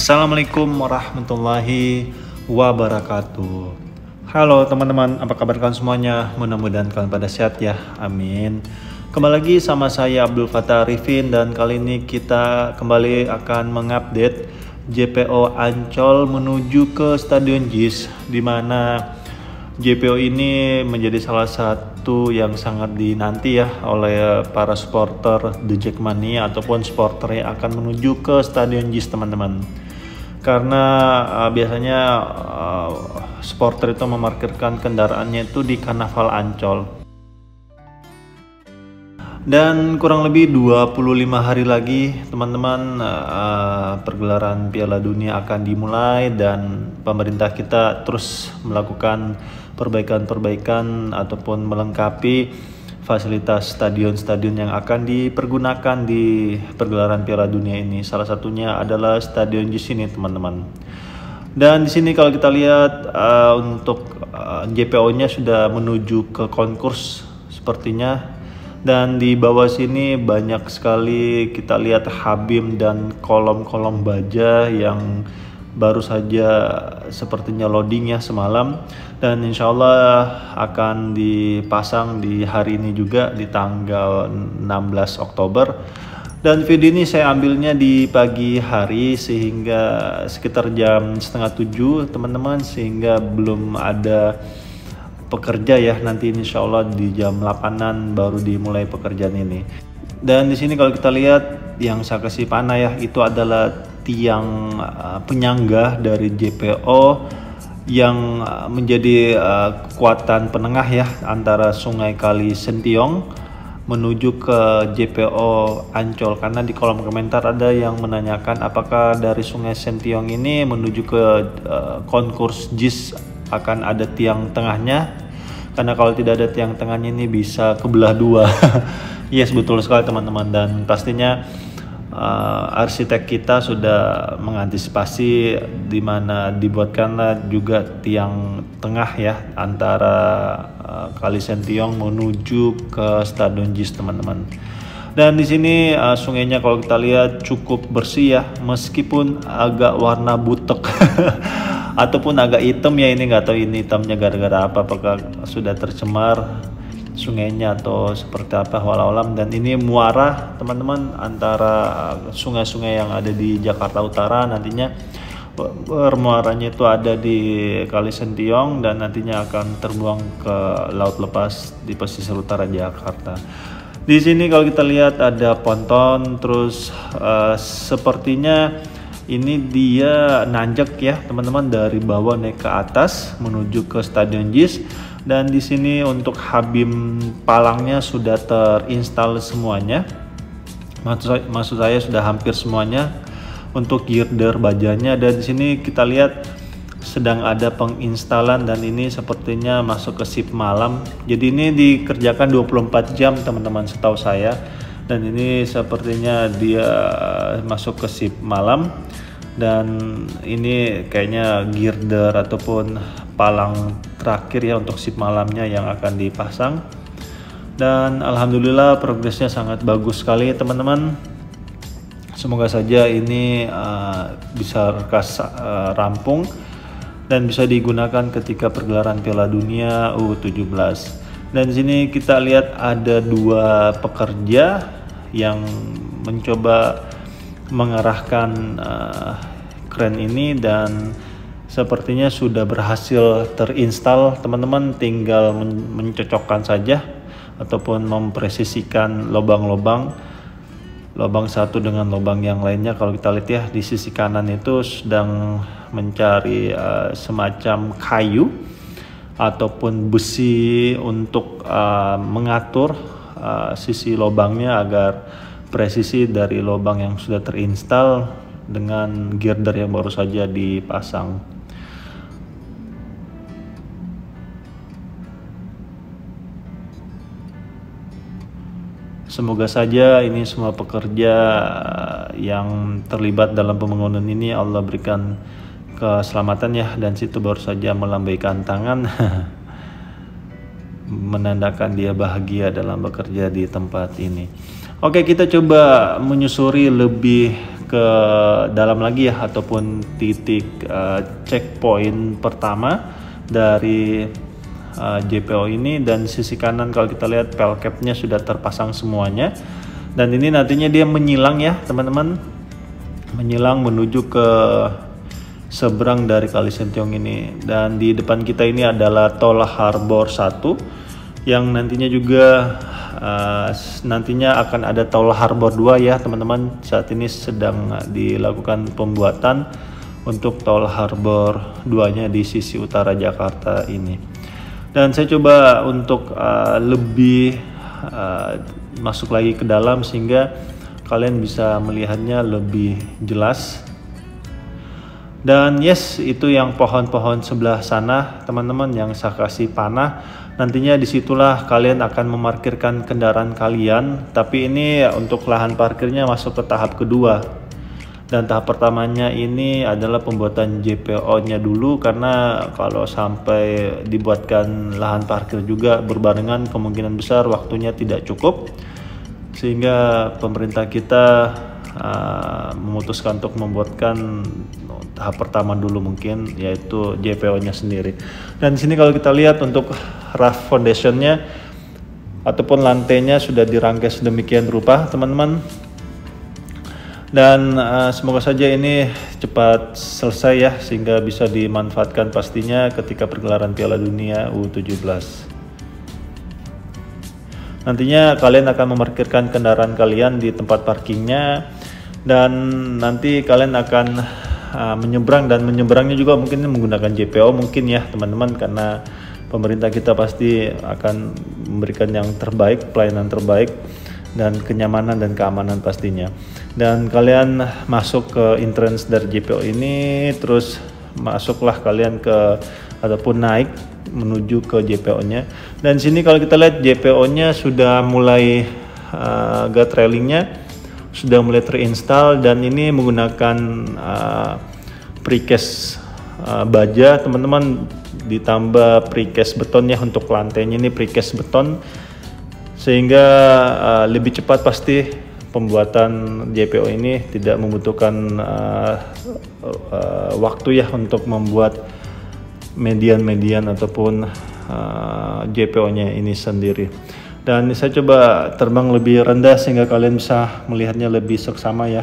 Assalamualaikum warahmatullahi wabarakatuh. Halo teman-teman, apa kabar kalian semuanya? Mudah-mudahan kalian pada sehat ya, amin. Kembali lagi sama saya Abdul Fattah Arifin, dan kali ini kita kembali akan mengupdate JPO Ancol menuju ke Stadion JIS, di mana JPO ini menjadi salah satu yang sangat dinanti ya oleh para supporter The Jackmania ataupun supporter yang akan menuju ke Stadion JIS, teman-teman. Karena biasanya supporter itu memarkirkan kendaraannya itu di Karnaval Ancol. Dan kurang lebih 25 hari lagi, teman-teman, pergelaran Piala Dunia akan dimulai, dan pemerintah kita terus melakukan perbaikan-perbaikan ataupun melengkapi fasilitas stadion-stadion yang akan dipergunakan di pergelaran Piala Dunia ini. Salah satunya adalah Stadion JIS ini, teman-teman. Dan di sini kalau kita lihat untuk JPO-nya sudah menuju ke konkurs sepertinya. Dan di bawah sini banyak sekali kita lihat habim dan kolom-kolom baja yang baru saja sepertinya loading ya semalam, dan insya Allah akan dipasang di hari ini juga di tanggal 16 Oktober. Dan video ini saya ambilnya di pagi hari sehingga sekitar jam setengah 7, teman-teman, sehingga belum ada pekerja ya. Nanti insya Allah di jam 8-an baru dimulai pekerjaan ini. Dan di sini kalau kita lihat yang saya kasih panah ya, itu adalah tiang penyangga dari JPO yang menjadi kekuatan penengah ya antara Sungai Kali Sentiong menuju ke JPO Ancol. Karena di kolom komentar ada yang menanyakan apakah dari Sungai Sentiong ini menuju ke konkurs JIS akan ada tiang tengahnya, karena kalau tidak ada tiang tengahnya ini bisa kebelah dua. Yes, betul sekali teman-teman, dan pastinya arsitek kita sudah mengantisipasi di mana dibuatkanlah juga tiang tengah ya antara Kali Sentiong menuju ke Stadion JIS, teman-teman. Dan di sini sungainya kalau kita lihat cukup bersih ya, meskipun agak warna butek ataupun agak hitam ya. Ini nggak tahu ini hitamnya gara-gara apa, apakah sudah tercemar sungainya atau seperti apa, walau alam. Dan ini muara, teman-teman, antara sungai-sungai yang ada di Jakarta Utara. Nantinya bermuaranya itu ada di Kali Sentiong dan nantinya akan terbuang ke laut lepas di pesisir utara Jakarta. Di sini kalau kita lihat ada ponton, terus sepertinya ini dia nanjak ya, teman-teman, dari bawah naik ke atas menuju ke Stadion JIS. Dan di sini untuk habim palangnya sudah terinstal semuanya. Maksud saya sudah hampir semuanya untuk girder bajanya. Dan di sini kita lihat sedang ada penginstalan, dan ini sepertinya masuk ke shift malam. Jadi ini dikerjakan 24 jam, teman-teman, setahu saya. Dan ini sepertinya dia masuk ke shift malam. Dan ini kayaknya girder ataupun palang terakhir ya untuk shift malamnya yang akan dipasang. Dan alhamdulillah progresnya sangat bagus sekali, teman-teman. Semoga saja ini bisa rampung dan bisa digunakan ketika pergelaran Piala Dunia U17. Dan di sini kita lihat ada dua pekerja yang mencoba mengarahkan kren ini, dan sepertinya sudah berhasil terinstal, teman-teman. Tinggal mencocokkan saja ataupun mempresisikan lubang satu dengan lubang yang lainnya. Kalau kita lihat ya, di sisi kanan itu sedang mencari semacam kayu ataupun besi untuk mengatur sisi lubangnya agar presisi dari lubang yang sudah terinstal dengan girder yang baru saja dipasang. Semoga saja ini semua pekerja yang terlibat dalam pembangunan ini Allah berikan keselamatan ya, dan situ baru saja melambaikan tangan menandakan dia bahagia dalam bekerja di tempat ini. Oke, kita coba menyusuri lebih ke dalam lagi ya, ataupun titik checkpoint pertama dari JPO ini. Dan sisi kanan kalau kita lihat pel cap-nya sudah terpasang semuanya, dan ini nantinya dia menyilang ya teman-teman, menyilang menuju ke seberang dari Kali Sentiong ini. Dan di depan kita ini adalah Tol Harbor 1 yang nantinya juga nantinya akan ada Tol Harbor 2 ya teman-teman. Saat ini sedang dilakukan pembuatan untuk Tol Harbor 2-nya di sisi utara Jakarta ini. Dan saya coba untuk lebih masuk lagi ke dalam sehingga kalian bisa melihatnya lebih jelas. Dan yes, itu yang pohon-pohon sebelah sana teman-teman yang saya kasih panah. Nantinya disitulah kalian akan memarkirkan kendaraan kalian. Tapi ini untuk lahan parkirnya masuk ke tahap kedua. Dan tahap pertamanya ini adalah pembuatan JPO-nya dulu, karena kalau sampai dibuatkan lahan parkir juga berbarengan, kemungkinan besar waktunya tidak cukup. Sehingga pemerintah kita memutuskan untuk membuatkan tahap pertama dulu mungkin, yaitu JPO-nya sendiri. Dan di sini kalau kita lihat untuk rough foundation-nya ataupun lantainya sudah dirangkai sedemikian rupa teman-teman. Dan semoga saja ini cepat selesai ya, sehingga bisa dimanfaatkan pastinya ketika pergelaran Piala Dunia U17. Nantinya kalian akan memarkirkan kendaraan kalian di tempat parkingnya, dan nanti kalian akan menyeberang, dan menyeberangnya juga mungkin menggunakan JPO mungkin ya teman-teman, karena pemerintah kita pasti akan memberikan yang terbaik, pelayanan terbaik dan kenyamanan dan keamanan pastinya. Dan kalian masuk ke entrance dari JPO ini, terus masuklah kalian ke ataupun naik menuju ke JPO-nya. Dan sini kalau kita lihat JPO-nya sudah mulai guard railingnya sudah mulai terinstall, dan ini menggunakan precast baja teman-teman, ditambah precast beton ya untuk lantainya, ini precast beton, sehingga lebih cepat pasti pembuatan JPO ini, tidak membutuhkan waktu ya untuk membuat median-median ataupun JPO-nya ini sendiri. Dan saya coba terbang lebih rendah sehingga kalian bisa melihatnya lebih seksama ya.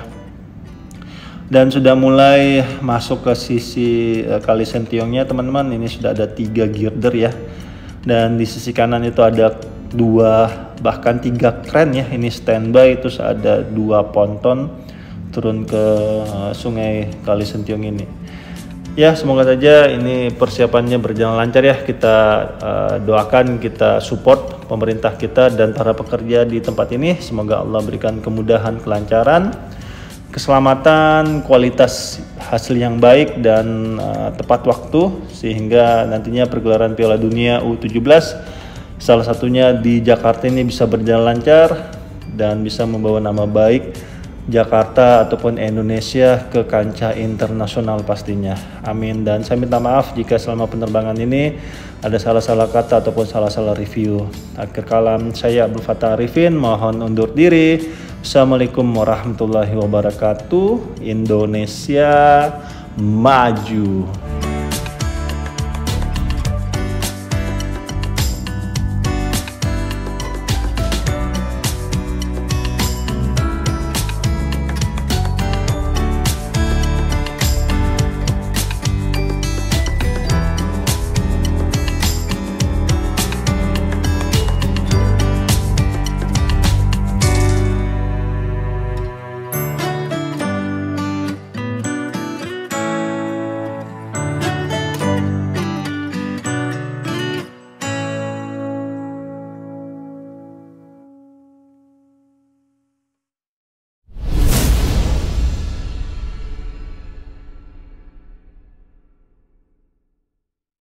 Dan sudah mulai masuk ke sisi Kali Sentiongnya teman-teman. Ini sudah ada 3 girder ya. Dan di sisi kanan itu ada 2 bahkan 3 kren ya. Ini standby, terus ada 2 ponton turun ke sungai Kali Sentiong ini. Ya, semoga saja ini persiapannya berjalan lancar ya. Kita doakan, kita support pemerintah kita dan para pekerja di tempat ini. Semoga Allah berikan kemudahan, kelancaran, keselamatan, kualitas hasil yang baik dan tepat waktu, sehingga nantinya pergelaran Piala Dunia U17 salah satunya di Jakarta ini bisa berjalan lancar dan bisa membawa nama baik Jakarta ataupun Indonesia ke kancah internasional pastinya. Amin. Dan saya minta maaf jika selama penerbangan ini ada salah-salah kata ataupun salah-salah review. Akhir kalam, saya Abdul Fattah Arifin mohon undur diri. Assalamualaikum warahmatullahi wabarakatuh. Indonesia maju.